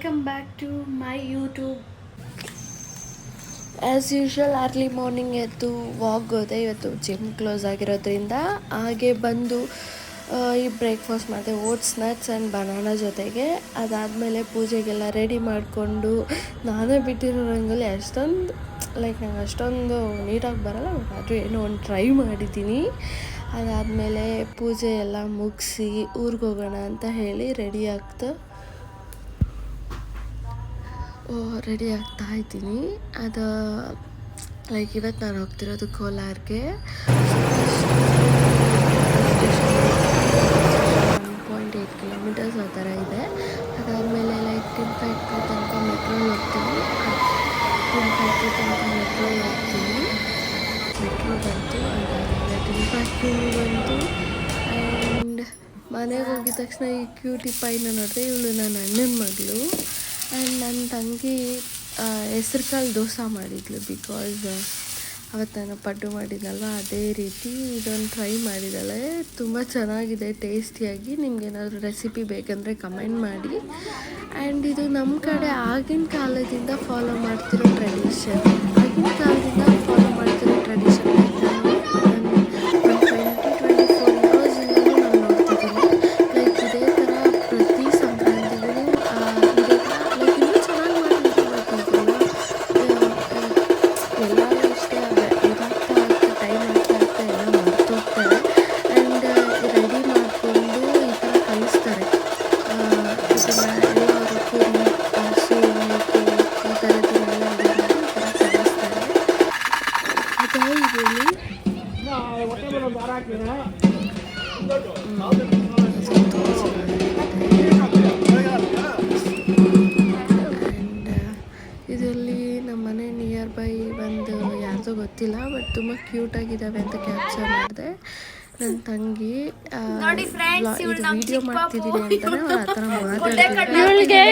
Welcome back to my YouTube. As usual early morning ಎದ್ದು walk ಹೋದೆ. ಇವತ್ತು gym close ಆಗಿರೋದ್ರಿಂದ ಹಾಗೆ ಬಂದು ಈ ಬ್ರೇಕ್ಫಾಸ್ಟ್ ಮಾಡಿದೆ, ಓಟ್ಸ್, ನಟ್ಸ್ ಆ್ಯಂಡ್ ಬನಾನಾ ಜೊತೆಗೆ. ಅದಾದಮೇಲೆ ಪೂಜೆಗೆಲ್ಲ ರೆಡಿ ಮಾಡಿಕೊಂಡು ನಾನೇ ಬಿಟ್ಟಿರೋ ರಂಗೋಲಿ ಅಷ್ಟೊಂದು ನಂಗೆ ಅಷ್ಟೊಂದು ನೀಟಾಗಿ ಬರೋಲ್ಲ, ಆದರೂ ಏನೋ ಒಂದು ಟ್ರೈ ಮಾಡಿದ್ದೀನಿ. ಅದಾದಮೇಲೆ ಪೂಜೆ ಎಲ್ಲ ಮುಗಿಸಿ ಊರಿಗೆ ಹೋಗೋಣ ಅಂತ ಹೇಳಿ ರೆಡಿ ಆಗ್ತಾ ಇದ್ದೀನಿ. ಅದು ಇವತ್ತು ನಾನು ಹೋಗ್ತಿರೋದು ಕೋಲಾರ್ಗೆ. 1.8 ಕಿಲೋಮೀಟರ್ಸ್ ಆ ಥರ ಇದೆ. ಅದಾದಮೇಲೆ ಟಿನ್ ಫ್ಯಾಕ್ಟ್ರಿ ತನಕ ಮೆಟ್ರೋಲ್ಲಿ ಹೋಗ್ತೀನಿ. ಮೆಟ್ರೋ ಬಂತು, ಅದಾದಮೇಲೆ ಟಿನ್ ಫ್ಯಾಕ್ಟ್ರಿ ಬಂತು. ಆ್ಯಂಡ್ ಮನೆಗೆ ಹೋಗಿದ ತಕ್ಷಣ ಈ ಕ್ಯೂಟಿ ಪೈನ ನೋಡಿದೆ. ಇವಳು ನನ್ನ ಅಣ್ಣನ ಮಗಳು. ಆ್ಯಂಡ್ ನನ್ನ ತಂಗಿ ಹೆಸ್ರು ಕಾಳು ದೋಸೆ ಮಾಡಿದ್ಲು. ಬಿಕಾಸ್ ಅವತ್ತು ನಾನು ಪಡ್ಡು ಮಾಡಿದ್ನಲ್ವ, ಅದೇ ರೀತಿ ಇದೊಂದು ಟ್ರೈ ಮಾಡಿದ್ದಾಳೆ. ತುಂಬ ಚೆನ್ನಾಗಿದೆ ಟೇಸ್ಟಿಯಾಗಿ. ನಿಮ್ಗೇನಾದರೂ ರೆಸಿಪಿ ಬೇಕಂದರೆ ಕಮೆಂಟ್ ಮಾಡಿ. ಆ್ಯಂಡ್ ಇದು ನಮ್ಮ ಕಡೆ ಆಗಿನ ಕಾಲದಿಂದ ಫಾಲೋ ಮಾಡ್ತಿರೋ ಟ್ರೆಡಿಷನ್. ಇದರಲ್ಲಿ ನಮ್ಮನೆ ನಿಯರ್ ಬೈ ಒಂದು ಯಾರ್ದೋ ಗೊತ್ತಿಲ್ಲ, ಬಟ್ ತುಂಬ ಕ್ಯೂಟಾಗಿದ್ದಾವೆ ಅಂತ ಕ್ಯಾಪ್ಚರ್ ಮಾಡಿದೆ. ನನ್ನ ತಂಗಿ ಇದು ವಿಡಿಯೋ ಮಾಡ್ತಿದ್ದೀನಿ ಅಂತಾನೆ ಆ ಥರ ಮಾತಾಡ್ತಿದ್ದೆ.